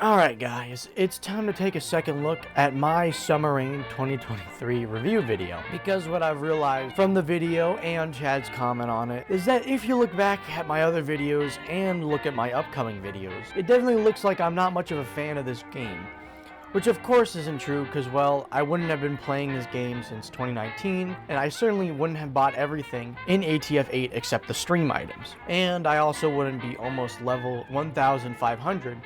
Alright guys, it's time to take a second look at my Summer Rain 2023 review video, because what I've realized from the video and Chad's comment on it is that if you look back at my other videos and look at my upcoming videos, it definitely looks like I'm not much of a fan of this game. Which of course isn't true, because well, I wouldn't have been playing this game since 2019, and I certainly wouldn't have bought everything in ATF 8 except the stream items. And I also wouldn't be almost level 1,500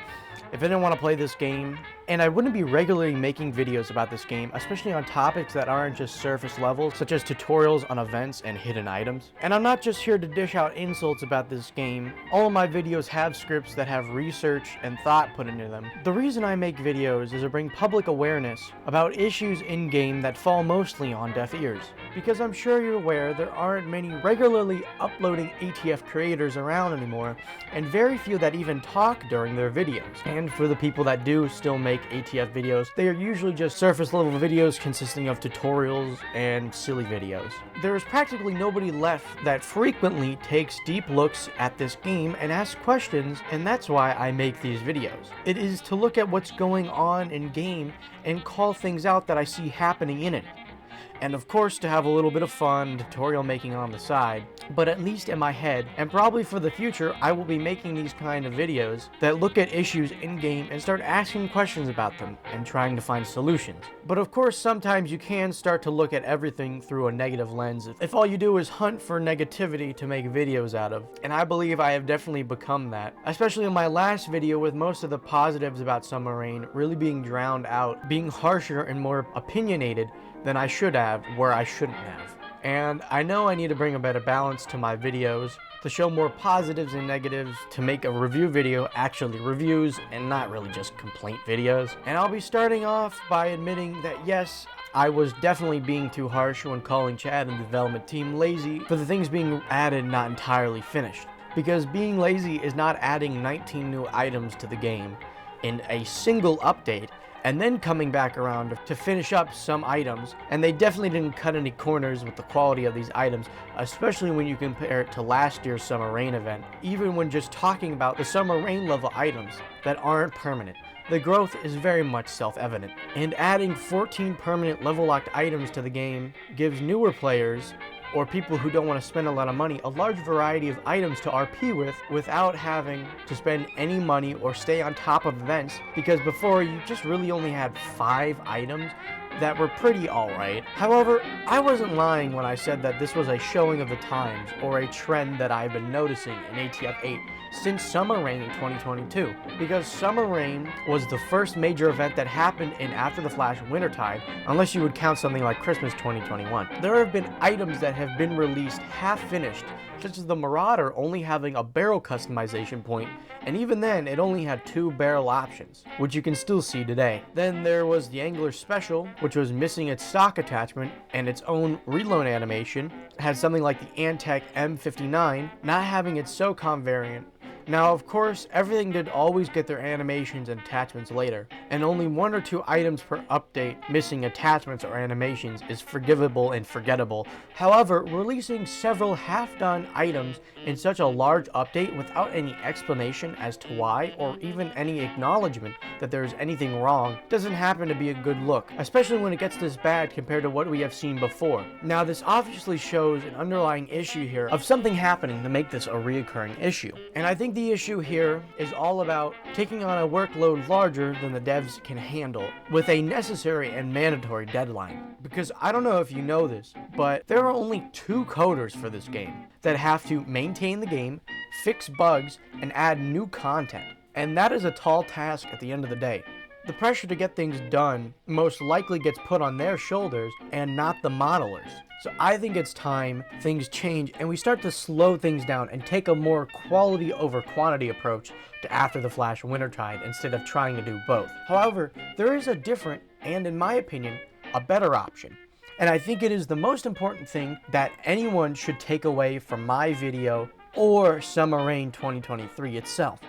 if I didn't want to play this game, and I wouldn't be regularly making videos about this game, especially on topics that aren't just surface levels, such as tutorials on events and hidden items. And I'm not just here to dish out insults about this game. All of my videos have scripts that have research and thought put into them. The reason I make videos is to bring public awareness about issues in-game that fall mostly on deaf ears. Because I'm sure you're aware there aren't many regularly uploading ATF creators around anymore, and very few that even talk during their videos. And for the people that do still make ATF videos, they are usually just surface level videos consisting of tutorials and silly videos. There is practically nobody left that frequently takes deep looks at this game and asks questions, and that's why I make these videos. It is to look at what's going on in game and call things out that I see happening in it. And of course to have a little bit of fun tutorial making on the side, but at least in my head, and probably for the future, I will be making these kind of videos that look at issues in-game and start asking questions about them and trying to find solutions. But of course sometimes you can start to look at everything through a negative lens if all you do is hunt for negativity to make videos out of, and I believe I have definitely become that, especially in my last video with most of the positives about Summer Rain really being drowned out, being harsher and more opinionated than I should have, where I shouldn't have. And I know I need to bring a better balance to my videos, to show more positives and negatives, to make a review video actually reviews and not really just complaint videos. And I'll be starting off by admitting that yes, I was definitely being too harsh when calling Chad and the development team lazy for the things being added not entirely finished. Because being lazy is not adding 19 new items to the game in a single update, and then coming back around to finish up some items, and they definitely didn't cut any corners with the quality of these items, especially when you compare it to last year's Summer Rain event. Even when just talking about the Summer Rain level items that aren't permanent, the growth is very much self-evident. And adding 14 permanent level locked items to the game gives newer players, or people who don't want to spend a lot of money, a large variety of items to RP with without having to spend any money or stay on top of events, because before you just really only had 5 items that were pretty alright. However, I wasn't lying when I said that this was a showing of the times or a trend that I've been noticing in ATF 8 since Summer Rain in 2022, because Summer Rain was the first major event that happened in After the Flash Wintertide, unless you would count something like Christmas 2021. There have been items that have been released half-finished, such as the Marauder only having a barrel customization point, and even then it only had 2 barrel options, which you can still see today. Then there was the Angler Special, which was missing its stock attachment and its own reload animation, had something like the Antec M59 not having its SOCOM variant. Now of course, everything did always get their animations and attachments later, and only 1 or 2 items per update missing attachments or animations is forgivable and forgettable. However, releasing several half-done items in such a large update without any explanation as to why, or even any acknowledgement that there's anything wrong, doesn't happen to be a good look, especially when it gets this bad compared to what we have seen before. Now this obviously shows an underlying issue here of something happening to make this a reoccurring issue, and I think the issue here is all about taking on a workload larger than the devs can handle with a necessary and mandatory deadline. Because I don't know if you know this, but there are only 2 coders for this game that have to maintain the game, fix bugs, and add new content. And that is a tall task at the end of the day. The pressure to get things done most likely gets put on their shoulders and not the modelers. So I think it's time things change and we start to slow things down and take a more quality over quantity approach to After the Flash Wintertide instead of trying to do both. However, there is a different, and in my opinion, a better option. And I think it is the most important thing that anyone should take away from my video or Summer Rain 2023 itself.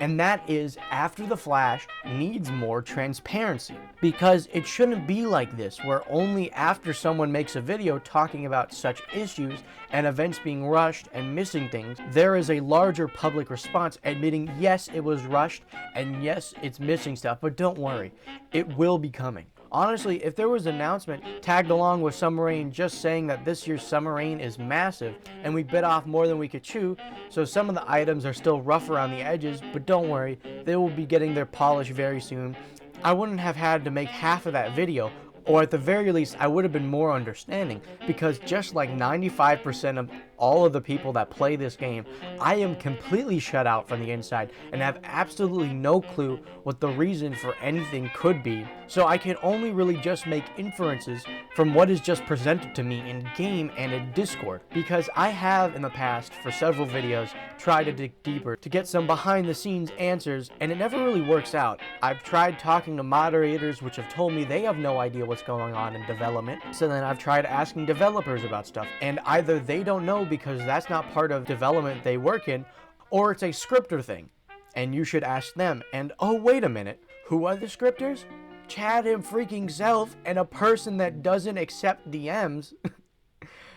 and that is after the Flash needs more transparency. Because it shouldn't be like this, where only after someone makes a video talking about such issues and events being rushed and missing things, there is a larger public response admitting yes, it was rushed and yes, it's missing stuff, but don't worry, it will be coming. Honestly, if there was an announcement tagged along with Summer Rain just saying that this year's Summer Rain is massive and we bit off more than we could chew, so some of the items are still rough around the edges, but don't worry, they will be getting their polish very soon, I wouldn't have had to make half of that video, or at the very least, I would have been more understanding, because just like 95% of all of the people that play this game, I am completely shut out from the inside and have absolutely no clue what the reason for anything could be, so I can only really just make inferences from what is just presented to me in game and in Discord, because I have in the past, for several videos, tried to dig deeper to get some behind the scenes answers, and it never really works out. I've tried talking to moderators which have told me they have no idea what's going on in development, so then I've tried asking developers about stuff, and either they don't know because that's not part of development they work in, or it's a scripter thing, and you should ask them. And oh, wait a minute, who are the scripters? Chad him freaking self and a person that doesn't accept DMs.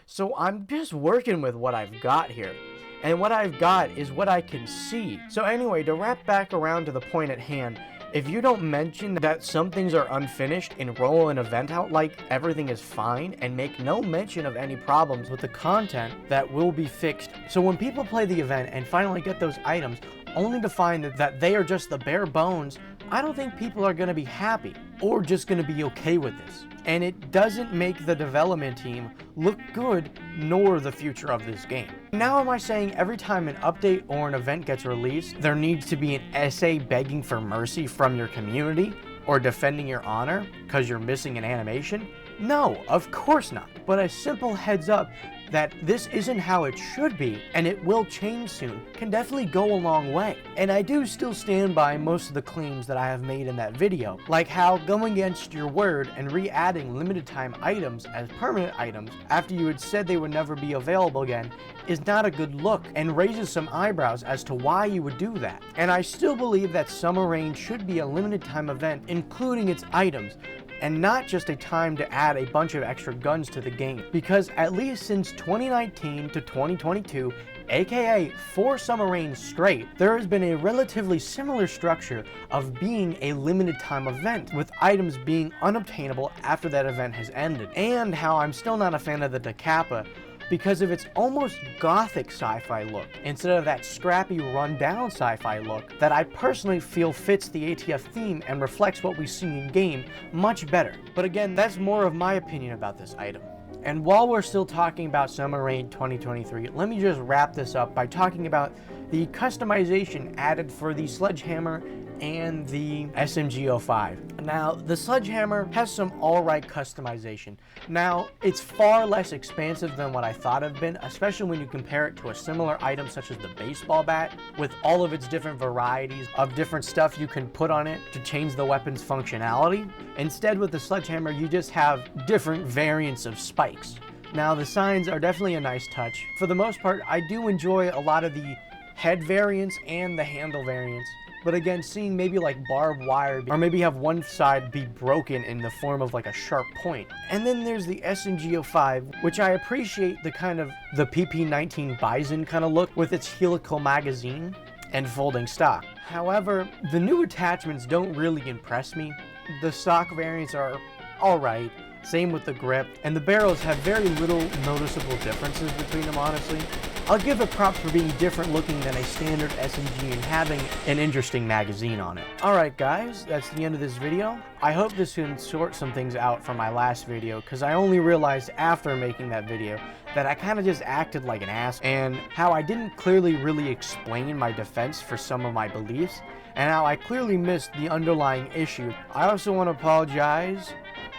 So I'm just working with what I've got here. And what I've got is what I can see. So anyway, to wrap back around to the point at hand, if you don't mention that some things are unfinished and roll an event out like everything is fine and make no mention of any problems with the content that will be fixed. So when people play the event and finally get those items only to find that they are just the bare bones, I don't think people are going to be happy or just going to be okay with this. And it doesn't make the development team look good, nor the future of this game. Now am I saying every time an update or an event gets released, there needs to be an essay begging for mercy from your community or defending your honor because you're missing an animation? No, of course not. But a simple heads up that this isn't how it should be, and it will change soon, can definitely go a long way. And I do still stand by most of the claims that I have made in that video, like how going against your word and re-adding limited time items as permanent items after you had said they would never be available again is not a good look and raises some eyebrows as to why you would do that. And I still believe that Summer Rain should be a limited time event, including its items, and not just a time to add a bunch of extra guns to the game, because at least since 2019 to 2022, aka 4 Summer Rains straight, there has been a relatively similar structure of being a limited time event, with items being unobtainable after that event has ended. And how I'm still not a fan of the Da Kappa because of its almost gothic sci-fi look, instead of that scrappy run-down sci-fi look that I personally feel fits the ATF theme and reflects what we see in game much better. But again, that's more of my opinion about this item. And while we're still talking about Summer Rain 2023, let me just wrap this up by talking about the customization added for the Sledgehammer and the SMG05. Now, the Sledgehammer has some alright customization. Now, it's far less expansive than what I thought it would have been, especially when you compare it to a similar item such as the baseball bat, with all of its different varieties of different stuff you can put on it to change the weapon's functionality. Instead, with the Sledgehammer, you just have different variants of spikes. Now, the signs are definitely a nice touch. For the most part, I do enjoy a lot of the head variants and the handle variants. But again, seeing maybe like barbed wire, or maybe have one side be broken in the form of like a sharp point. And then there's the SMG05, which I appreciate the kind of the PP-19 Bison kind of look with its helical magazine and folding stock. However, the new attachments don't really impress me. The stock variants are alright, same with the grip, and the barrels have very little noticeable differences between them, honestly. I'll give it props for being different looking than a standard SMG and having an interesting magazine on it. Alright guys, that's the end of this video. I hope this can sort some things out from my last video, because I only realized after making that video that I kind of just acted like an ass, and how I didn't clearly really explain my defense for some of my beliefs, and how I clearly missed the underlying issue. I also want to apologize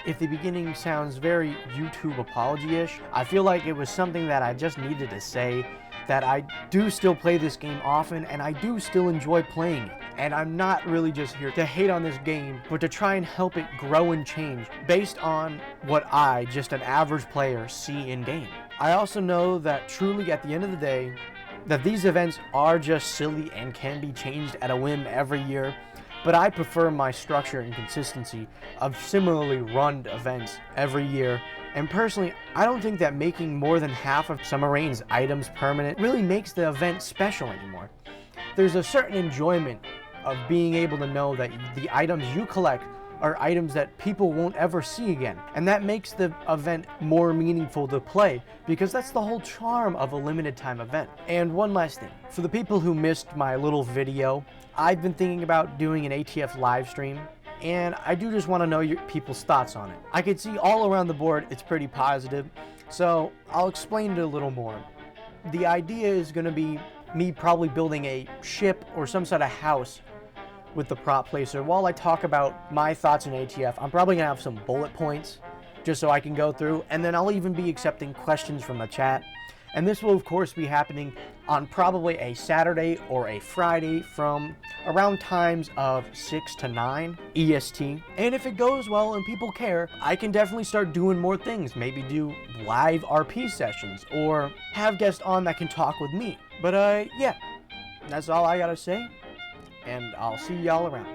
if the beginning sounds very YouTube apology-ish. I feel like it was something that I just needed to say, that I do still play this game often and I do still enjoy playing it. And I'm not really just here to hate on this game, but to try and help it grow and change based on what I, just an average player, see in game. I also know that truly at the end of the day, that these events are just silly and can be changed at a whim every year, but I prefer my structure and consistency of similarly run events every year. And personally, I don't think that making more than half of Summer Rain's items permanent really makes the event special anymore. There's a certain enjoyment of being able to know that the items you collect are items that people won't ever see again. And that makes the event more meaningful to play, because that's the whole charm of a limited time event. And one last thing, for the people who missed my little video, I've been thinking about doing an ATF live stream, and I do just want to know your people's thoughts on it. I can see all around the board it's pretty positive, so I'll explain it a little more. The idea is going to be me probably building a ship or some sort of house with the prop placer. While I talk about my thoughts on ATF, I'm probably gonna have some bullet points just so I can go through, and then I'll even be accepting questions from the chat. And this will of course be happening on probably a Saturday or a Friday from around times of 6 to 9 EST. And if it goes well and people care, I can definitely start doing more things. Maybe do live RP sessions or have guests on that can talk with me. But yeah, that's all I gotta say. And I'll see y'all around.